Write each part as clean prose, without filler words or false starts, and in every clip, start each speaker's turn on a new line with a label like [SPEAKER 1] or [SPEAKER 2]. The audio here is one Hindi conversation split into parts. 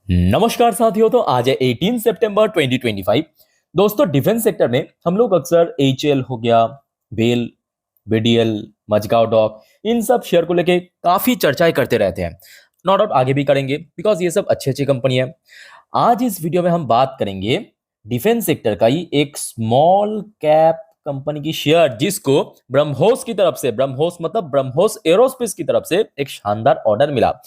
[SPEAKER 1] नमस्कार साथियों। तो आज है 18 सितंबर 2025। दोस्तों, डिफेंस सेक्टर में हम लोग अक्सर एचएल हो गया, बेल, बीडीएल, मजगांव डॉक, इन सब शेयर को लेके काफी चर्चाएं करते रहते हैं। नो डाउट आगे भी करेंगे बिकॉज ये सब अच्छी अच्छी कंपनी है। आज इस वीडियो में हम बात करेंगे डिफेंस सेक्टर का ही एक स्मॉल कैप कंपनी की शेयर, जिसको ब्रह्मोस की तरफ से, ब्रह्मोस मतलब ब्रह्मोस एरोस्पेस की तरफ से एक शानदार ऑर्डर मिला।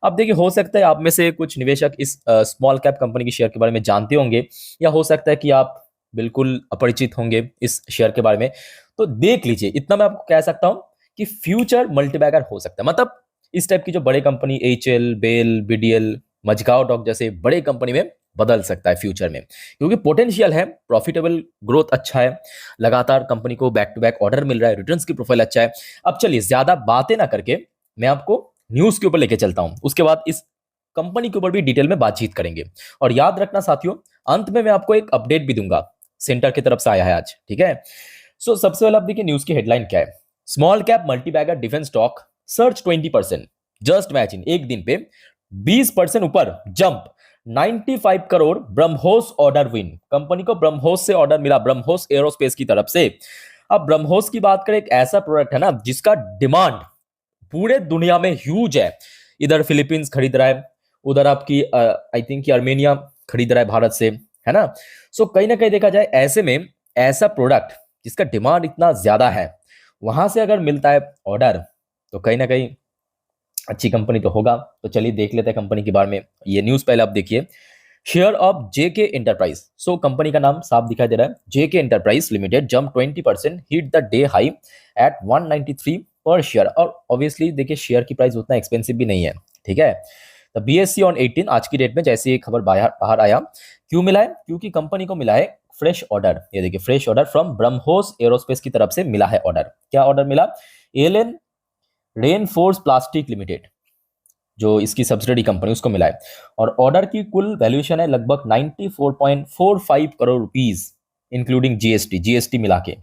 [SPEAKER 1] अब देखिए, हो सकता है आप में से कुछ निवेशक इस स्मॉल कैप कंपनी की शेयर के बारे में जानते होंगे, या हो सकता है कि आप बिल्कुल अपरिचित होंगे इस शेयर के बारे में। तो देख लीजिए, इतना मैं आपको कह सकता हूं कि फ्यूचर मल्टीबैगर हो सकता है। मतलब इस टाइप की जो बड़े company HL, BEL, BDL, Mazagon dock जैसे बड़े कंपनी में बदल सकता है फ्यूचर में, क्योंकि पोटेंशियल है, प्रॉफिटेबल ग्रोथ अच्छा है, लगातार कंपनी को बैक टू बैक ऑर्डर मिल रहा है, रिटर्न्स की प्रोफाइल अच्छा है। अब चलिए ज्यादा बातें ना करके मैं आपको न्यूज के ऊपर लेके चलता हूं, उसके बाद इस कंपनी के ऊपर भी डिटेल में बातचीत करेंगे। और याद रखना साथियों, अंत में मैं आपको एक अपडेट भी दूंगा, सेंटर की तरफ से आया है आज, ठीक है। सबसे पहले आप देखिए न्यूज की हेडलाइन क्या है। Small cap multibagger defence stock search 20%। Just imagine, एक दिन पे 20% ऊपर jump, 95 crore BrahMos order win. Company को ब्रह्मोस से ऑर्डर मिला, ब्रह्मोस एरोस्पेस की तरफ से। अब ब्रह्मोस की बात करें, एक ऐसा प्रोडक्ट है ना जिसका डिमांड पूरे दुनिया में ह्यूज है। इधर फिलीपींस खरीद रहा है, उधर आपकी आई थिंक अर्मेनिया खरीद रहा है भारत से, है ना। कहीं ना कहीं देखा जाए, ऐसे में ऐसा प्रोडक्ट जिसका डिमांड इतना ज्यादा है, वहां से अगर मिलता है ऑर्डर, तो कहीं ना कहीं अच्छी कंपनी तो होगा। तो चलिए देख लेते हैं कंपनी के बारे में। ये न्यूज पहले आप देखिए। Share of JK enterprise, company का नाम साफ दिखाई दे रहा है, JK enterprise limited jump 20%, hit the day high at 193 पर शेयर। और ऑब्वियसली देखिए, शेयर की प्राइस उतना एक्सपेंसिव भी नहीं है, ठीक है। तो बीएससी ऑन 18 आज की डेट में जैसे ये खबर बाहर बाहर आया, क्यों मिला है? क्योंकि कंपनी को मिला है फ्रेश ऑर्डर। ये देखिए, fresh order from BrahMos aerospace की तरफ से मिला है ऑर्डर। क्या ऑर्डर मिला? एलन रेनफोर्स प्लास्टिक लिमिटेड, जो इसकी सब्सिडरी कंपनी, उसको मिला है। और ऑर्डर की कुल वैल्यूएशन है लगभग 94.45 crore rupees, including GST, GST मिला के।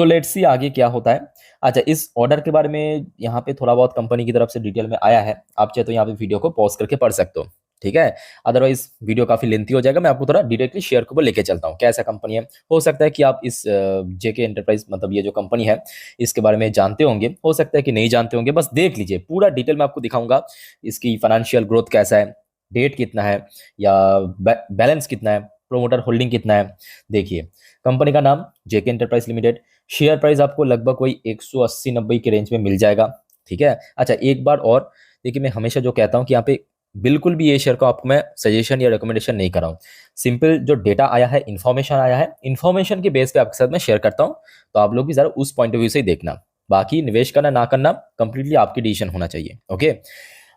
[SPEAKER 1] लेट्स सी आगे क्या होता है। अच्छा, इस ऑर्डर के बारे में यहाँ पे थोड़ा बहुत कंपनी की तरफ से डिटेल में आया है, आप चाहे तो यहाँ पे वीडियो को पॉज करके पढ़ सकते हो, ठीक है। अदरवाइज वीडियो काफी लेंथी हो जाएगा। मैं आपको थोड़ा डायरेक्टली शेयर को लेके चलता हूँ, कैसा कंपनी है। हो सकता है कि आप इस जेके एंटरप्राइज मतलब ये जो कंपनी है, इसके बारे में जानते होंगे, हो सकता है कि नहीं जानते होंगे। बस देख लीजिए, पूरा डिटेल में आपको दिखाऊंगा। इसकी फाइनेंशियल ग्रोथ कैसा है, डेट कितना है, या बैलेंस कितना है, प्रोमोटर होल्डिंग कितना है। देखिए, कंपनी का नाम जेके एंटरप्राइज लिमिटेड, शेयर प्राइस आपको लगभग कोई 180-90 के रेंज में मिल जाएगा, ठीक है। अच्छा, एक बार और देखिए, मैं हमेशा जो कहता हूं कि यहाँ पे बिल्कुल भी ये शेयर को आपको मैं सजेशन या रिकमेंडेशन नहीं कर रहा हूँ। सिंपल जो डेटा आया है, इन्फॉर्मेशन आया है, इन्फॉर्मेशन के बेस पे आपके साथ मैं शेयर करता हूँ। तो आप लोग भी जरा उस पॉइंट ऑफ व्यू से ही देखना। बाकी निवेश करना ना करना कंप्लीटली आपकी डिसीजन होना चाहिए, ओके।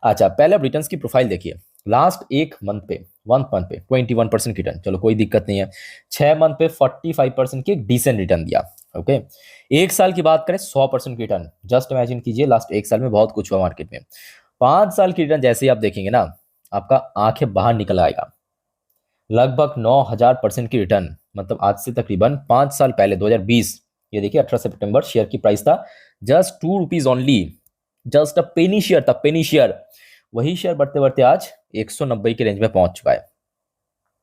[SPEAKER 1] अच्छा, पहले आप रिटर्न्स की प्रोफाइल देखिए। लास्ट एक मंथ पे, 1 मंथ पे 21% रिटर्न, चलो कोई दिक्कत नहीं है। 6 मंथ पे 45% की एक डिसेंट रिटर्न दिया, ओके। एक साल की बात करें, 100% की रिटर्न। जस्ट इमेजिन कीजिए, लास्ट एक साल में बहुत कुछ हुआ मार्केट में। 5 साल की रिटर्न जैसे ही आप देखेंगे ना, आपका आंखें बाहर निकल आएगा। लगभग 9,000% की रिटर्न, मतलब आज से तकरीबन 5 साल पहले 2020, ये देखिए 18 सितंबर, शेयर की प्राइस था just ₹2 only, just a Penney share था, पेनी शेयर। वही शेयर बढ़ते बढ़ते आज 190 के रेंज में पहुंच चुका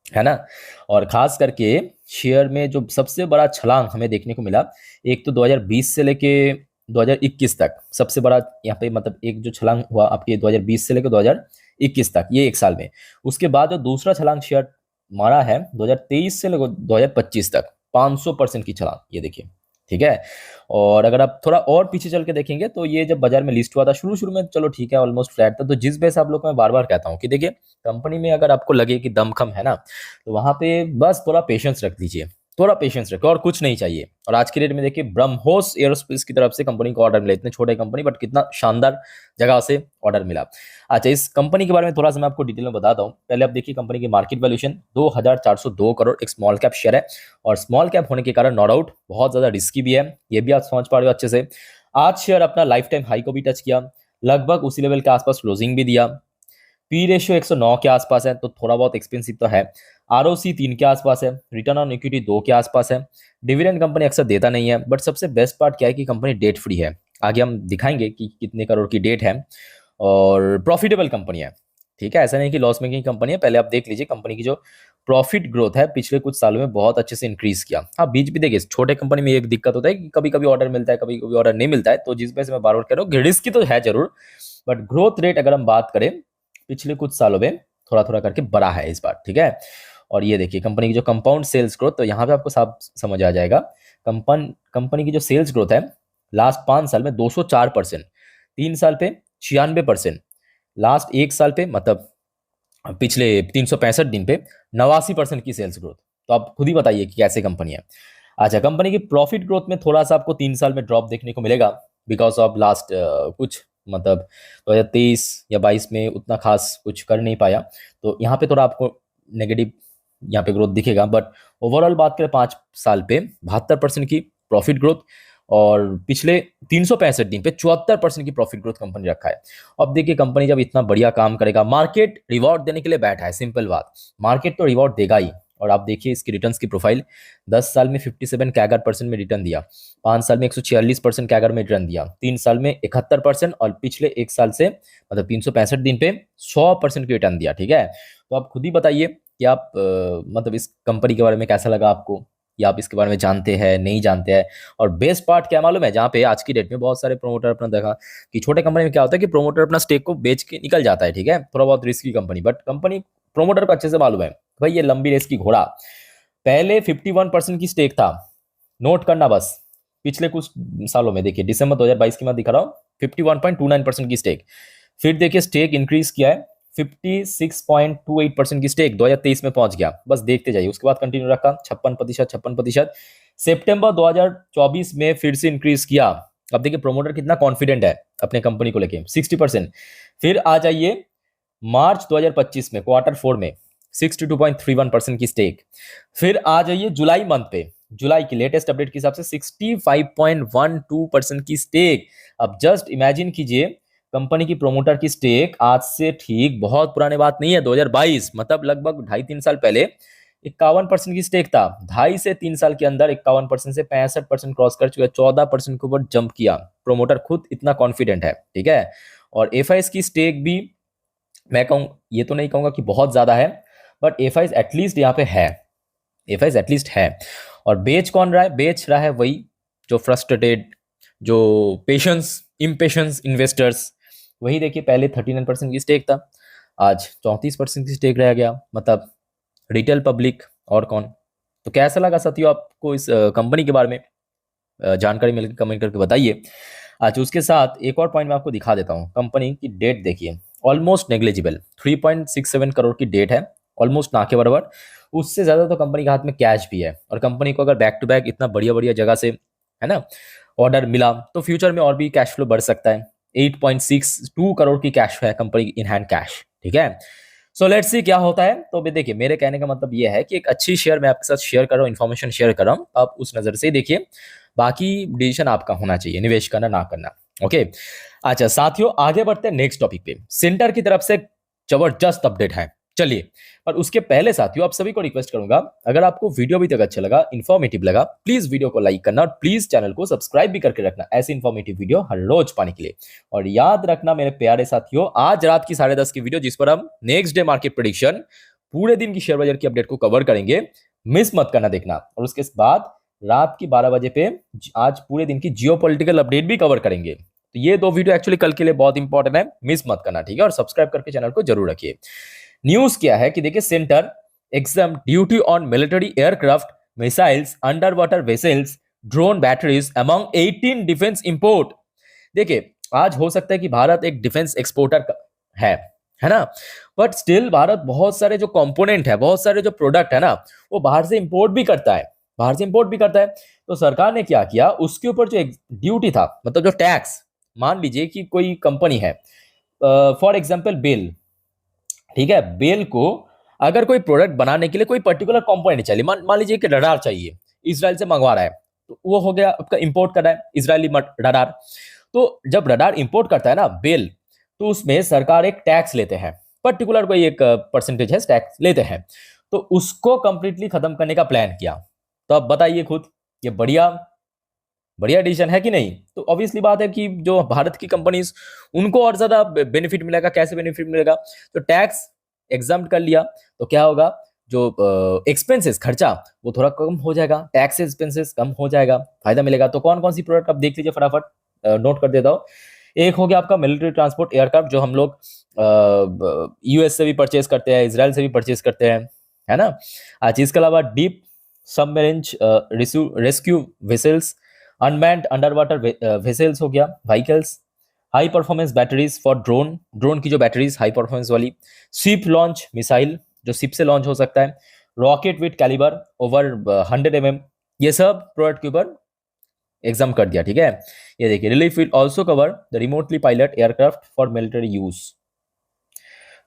[SPEAKER 1] है ना। और खास करके शेयर में जो सबसे बड़ा छलांग हमें देखने को मिला, एक तो 2020 से लेके 2021 तक सबसे बड़ा यहाँ पे, मतलब एक जो छलांग हुआ आपके 2020 से लेकर 2021 तक, ये एक साल में। उसके बाद जो दूसरा छलांग शेयर मारा है 2023 से लेकर 2025 तक, 500% की छलांग, ये देखिए, ठीक है। और अगर आप थोड़ा और पीछे चल के देखेंगे, तो ये जब बाजार में लिस्ट हुआ था, शुरू शुरू में चलो ठीक है, ऑलमोस्ट फ्लैट था। तो जिस बेस आप लोग को मैं बार बार कहता हूँ कि देखिए, कंपनी में अगर आपको लगे कि दम कम है ना, तो वहां पे बस थोड़ा पेशेंस रख दीजिए, थोड़ा पेशेंस रखो, और कुछ नहीं चाहिए। और आज की डेट में देखिए, ब्रह्मोस एरोस्पेस की तरफ से कंपनी को ऑर्डर मिला, इतने छोटे कंपनी बट कितना शानदार जगह से ऑर्डर मिला। अच्छा, इस कंपनी के बारे में थोड़ा सा मैं आपको डिटेल में बताता हूँ। पहले आप देखिए, कंपनी की मार्केट वैल्यूएशन 2,402 करोड़, एक स्मॉल कैप शेयर है। और स्मॉल कैप होने के कारण नो डाउट बहुत ज्यादा रिस्की भी है, ये भी आप समझ पा रहे हो अच्छे से। आज शेयर अपना लाइफ टाइम हाई को भी टच किया, लगभग उसी लेवल के आसपास क्लोजिंग भी दिया। पी रेशियो 109 के आसपास है, तो थोड़ा बहुत एक्सपेंसिव तो है। आरओसी 3 के आसपास है, रिटर्न ऑन इक्विटी 2 के आसपास है। डिविडेंड कंपनी अक्सर देता नहीं है, बट सबसे बेस्ट पार्ट क्या है कि कंपनी डेट फ्री है। आगे हम दिखाएंगे कि कितने करोड़ की डेट है, और प्रॉफिटेबल कंपनी है। ठीक है, ऐसा नहीं कि लॉस मेकिंग कंपनी है। पहले आप देख लीजिए कंपनी की जो प्रॉफिट ग्रोथ है पिछले कुछ सालों में बहुत अच्छे से इंक्रीज किया। हाँ, बीच भी देखिए छोटे कंपनी में एक दिक्कत होता है कि कभी कभी ऑर्डर मिलता है, कभी कभी ऑर्डर नहीं मिलता है, तो जिस वजह से मैं बार बार कह रहा हूँ रिस्क की तो है जरूर, बट ग्रोथ रेट अगर हम बात करें पिछले कुछ सालों में थोड़ा थोड़ा करके बढ़ा है इस बार। ठीक है, और ये देखिए कंपनी की जो कंपाउंड सेल्स ग्रोथ, तो यहाँ पे आपको साफ समझ आ जाएगा। कंपनी की जो सेल्स ग्रोथ है लास्ट 5 साल में 204%, 3 साल पे 96%, लास्ट 1 साल पे मतलब पिछले 365 दिन पे 89% की सेल्स ग्रोथ। तो आप खुद ही बताइए कि कैसे कंपनी है। अच्छा, कंपनी की प्रॉफिट ग्रोथ में थोड़ा सा आपको 3 साल में ड्रॉप देखने को मिलेगा बिकॉज ऑफ लास्ट कुछ मतलब 2023 या 22 में उतना खास कुछ कर नहीं पाया, तो यहाँ पे थोड़ा आपको नेगेटिव यहाँ पे ग्रोथ दिखेगा। बट ओवरऑल बात करें 5 साल पे 72% की प्रॉफिट ग्रोथ, और पिछले 365 दिन पे 74% की प्रॉफिट ग्रोथ कंपनी रखा है। अब देखिए कंपनी जब इतना बढ़िया काम करेगा, मार्केट रिवॉर्ड देने के लिए बैठा है, सिंपल बात, मार्केट तो रिवॉर्ड देगा ही। और आप देखिए इसकी रिटर्न्स की प्रोफाइल, 10 साल में 57 कैगर परसेंट में रिटर्न दिया, 5 साल में 146% कैगर में रिटर्न दिया, 3 साल में 71%, और पिछले 1 साल से मतलब 365 दिन पे 100% की रिटर्न दिया। ठीक है, तो आप खुद ही बताइए कि आप मतलब इस कंपनी के बारे में कैसा लगा आपको, या आप इसके बारे में जानते हैं नहीं जानते हैं। और बेस्ट पार्ट क्या मालूम है, जहाँ पे आज की डेट में बहुत सारे प्रोमोटर अपना देखा कि छोटे कंपनी में क्या होता है कि प्रोमोटर अपना स्टेक को बेच के निकल जाता है। ठीक है, थोड़ा बहुत risky company, but company promoter को अच्छे से मालूम है भाई ये लंबी रेस की घोड़ा। पहले 51% की स्टेक था, नोट करना बस, पिछले कुछ सालों में देखिए दिसंबर 2022 की मैं दिखा रहा हूँ 51.29% की स्टेक, फिर देखिए स्टेक इंक्रीज किया है 56.28% की स्टेक 2023 में पहुंच गया, बस देखते जाइए। उसके बाद कंटिन्यू रखा 56%, सितंबर 2024 में फिर से इंक्रीज किया। अब देखिए प्रोमोटर कितना कॉन्फिडेंट है अपने कंपनी को लेके, 60%। फिर आ जाइए मार्च 2025 में क्वार्टर 4 में 62.31% की स्टेक। फिर आ जाइए जुलाई मंथ पे, जुलाई की लेटेस्ट अपडेट के हिसाब से 65.12% की स्टेक। अब जस्ट इमेजिन कीजिए कंपनी की प्रोमोटर की स्टेक आज से ठीक बहुत पुराने बात नहीं है, 2022 मतलब लगभग 2.5-3 साल पहले 51% की स्टेक था। 2.5 से 3 साल के अंदर 51% से 65% क्रॉस कर चुका है, 14% के ऊपर जंप किया। प्रोमोटर खुद इतना कॉन्फिडेंट है। ठीक है, और एफआईएस की स्टेक भी मैं कहूँ, ये तो नहीं कहूंगा कि बहुत ज्यादा है, बट एफआईएस एटलीस्ट यहाँ पे है, एफआईएस एटलीस्ट है। और बेच कौन रहा है, बेच रहा है वही जो फ्रस्ट्रेटेड, जो पेशेंस इम्पेशेंस इन्वेस्टर्स। वही देखिए पहले 39% की स्टेक था, आज 34% की स्टेक रह गया, मतलब रिटेल पब्लिक और कौन। तो कैसा लगा साथियों आपको इस कंपनी के बारे में जानकारी मिलकर कमेंट करके बताइए। अच्छा, उसके साथ एक और पॉइंट मैं आपको दिखा देता हूँ। कंपनी की डेट देखिए, ऑलमोस्ट नेग्लिजिबल, 3.67 करोड़ की डेट है, ऑलमोस्ट ना के बराबर। उससे ज्यादा तो कंपनी के हाथ में कैश भी है, और कंपनी को अगर बैक टू बैक इतना बढ़िया बढ़िया जगह से है ना ऑर्डर मिला तो फ्यूचर में और भी कैश फ्लो बढ़ सकता है। 8.62 करोड़ की कैश है कंपनी इन हैंड कैश। ठीक है, सो लेट्स सी क्या होता है। तो देखिए मेरे कहने का मतलब ये है कि एक अच्छी शेयर मैं आपके साथ शेयर कर रहा हूँ, इन्फॉर्मेशन शेयर कर रहा हूँ, आप उस नजर से देखिए, बाकी डिसीजन आपका होना चाहिए, निवेश करना ना करना। ओके, अच्छा साथियों आगे बढ़ते हैं नेक्स्ट टॉपिक पे। सेंटर की तरफ से जबरदस्त अपडेट है, चलिए। पर उसके पहले साथियों आप सभी को रिक्वेस्ट करूंगा, अगर आपको वीडियो अभी तक अच्छा लगा, इन्फॉर्मेटिव लगा, प्लीज वीडियो को लाइक करना, और प्लीज चैनल को सब्सक्राइब भी करके रखना ऐसी इन्फॉर्मेटिव वीडियो हर रोज पाने के लिए। और याद रखना मेरे प्यारे साथियों, आज रात की 10:30 की वीडियो जिस पर हम नेक्स्ट डे मार्केट प्रेडिक्शन, पूरे दिन की शेयर बाजार की अपडेट को कवर करेंगे, मिस मत करना देखना। और उसके बाद रात की 12 बजे पे आज पूरे दिन की जियोपॉलिटिकल अपडेट भी कवर करेंगे। तो ये दो वीडियो एक्चुअली कल के लिए बहुत इंपॉर्टेंट है, मिस मत करना। ठीक है, और सब्सक्राइब करके चैनल को जरूर रखिए। न्यूज क्या है कि देखिए centre exam duty on military aircraft, missiles, under water vessels, drone batteries among 18 defence import. देखिए आज हो सकता है कि भारत एक डिफेंस एक्सपोर्टर है ना, बट स्टिल भारत बहुत सारे जो कंपोनेंट है, बहुत सारे जो प्रोडक्ट है ना, वो बाहर से इंपोर्ट भी करता है, बाहर से इंपोर्ट भी करता है। तो सरकार ने क्या किया, उसके ऊपर जो ड्यूटी था, मतलब जो टैक्स, मान लीजिए कि कोई कंपनी है फॉर एग्जाम्पल बेल, ठीक है, बेल को अगर कोई प्रोडक्ट बनाने के लिए कोई पर्टिकुलर कंपोनेंट चाहिए, मान लीजिए कि रडार चाहिए, इसराइल से मंगवा रहा है, तो वो हो गया आपका इंपोर्ट कर रहा है इसराइली रडार। तो जब रडार इंपोर्ट करता है ना बेल, तो उसमें सरकार एक टैक्स लेते हैं, पर्टिकुलर कोई एक परसेंटेज है टैक्स लेते हैं। तो उसको कंप्लीटली खत्म करने का प्लान किया। तो अब बताइए खुद, ये बढ़िया बढ़िया डिसीजन है कि नहीं? तो ऑब्वियसली बात है कि जो भारत की कंपनीज, उनको और ज्यादा बेनिफिट मिलेगा। कैसे बेनिफिट मिलेगा? तो टैक्स एग्जाम्प्ट कर लिया तो क्या होगा, जो एक्सपेंसेस, खर्चा, वो थोड़ा कम हो जाएगा, टैक्स एक्सपेंसेस कम हो जाएगा, फायदा मिलेगा। तो कौन कौन सी प्रोडक्ट आप देख लीजिए फटाफट, नोट कर देता हूँ। एक हो गया आपका मिलिट्री ट्रांसपोर्ट एयरक्राफ्ट, जो हम लोग यूएस से भी परचेज करते हैं, इसराइल से भी परचेज करते हैं, है ना। आज इसके अलावा deep submarine rescue vessels, unmanned under water vessels हो गया, vehicles, high performance batteries for drone, drone की जो बैटरीज हाई परफॉर्मेंस वाली, शिप लॉन्च मिसाइल, जो शिप से लॉन्च हो सकता है, rocket with calibre over 100 mm, ये सब प्रोडक्ट के ऊपर एग्जाम कर दिया, ठीक है। ये देखिए, relief will also cover the remotely pilot aircraft for military use.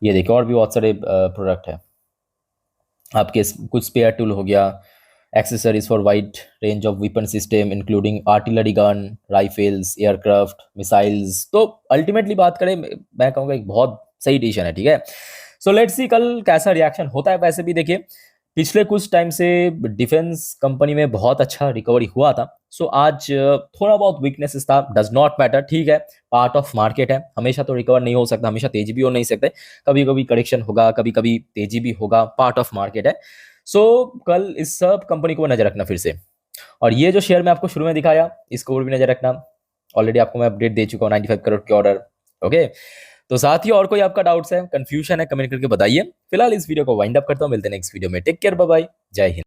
[SPEAKER 1] ये देखिए, और भी बहुत सारे प्रोडक्ट है आपके। कुछ स्पेयर टूल हो गया, accessories for wide range of weapon system including artillery gun, rifles, aircraft, missiles. तो अल्टीमेटली बात करें, मैं कहूँगा एक बहुत सही डिसीजन है, ठीक है। सो लेट्स सी कल कैसा रिएक्शन होता है। वैसे भी देखिए, पिछले कुछ टाइम से डिफेंस कंपनी में बहुत अच्छा रिकवरी हुआ था। सो आज थोड़ा बहुत वीकनेसेस था, डज नॉट मैटर, ठीक है, पार्ट ऑफ मार्केट है। हमेशा तो रिकवर नहीं हो सकता, हमेशा तेजी भी हो नहीं सकते, कभी कभी करेक्शन होगा, कभी कभी तेजी भी होगा, पार्ट ऑफ मार्केट है। सो कल इस सब कंपनी को नजर रखना फिर से। और ये जो शेयर मैं आपको शुरू में दिखाया, इसको ऊपर भी नजर रखना। ऑलरेडी आपको मैं अपडेट दे चुका हूँ 95 करोड़ के ऑर्डर। ओके, तो साथ ही और कोई आपका डाउट्स है, कंफ्यूजन है, कमेंट करके बताइए। फिलहाल इस वीडियो को वाइंड अप करता हूँ, मिलते हैं नेक्स्ट वीडियो में। टेक केयर, बाय बाय, जय हिंद।